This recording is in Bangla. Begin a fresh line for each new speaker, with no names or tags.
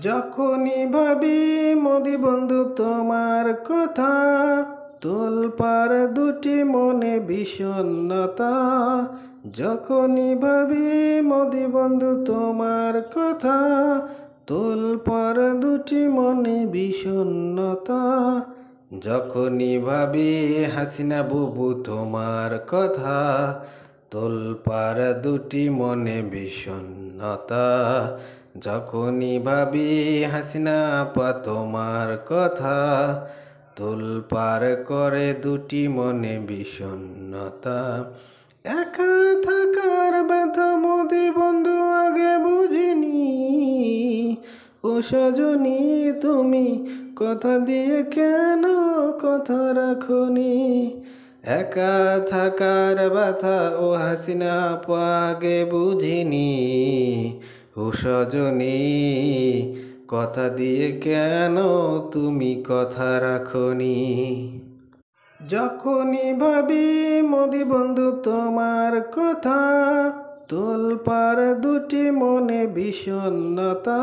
যখনই ভাবি মোদি বন্ধু তোমার কথা, তোলপাড় দুটি মনে বিষণ্ণতা। যখনই ভাবি মোদি বন্ধু তোমার কথা, তোলপাড় দুটি মনে বিষণ্ণতা। যখনই ভাবি হাসিনা বুবু তোমার কথা, তোলপাড় দুটি মনে বিষণ্ণতা। যখনই ভাবি হাসিনা আপা তোমার কথা, তোলপাড় করে দুটি মনে বিষণ্ণতা। একা থাকার ব্যথা মোদি বন্ধু আগে বুঝিনি, ও সজনী তুমি কথা দিয়ে কেন কথা রাখনি। একা থাকার ব্যথা ও হাসিনা আপা আগে বুঝিনি, ও সজনী কথা দিয়ে কেন তুমি কথা রাখনি। যখনই ভাবি মোদি বন্ধু তোমার কথা, তোলপাড় দুটি মনে বিষণ্ণতা।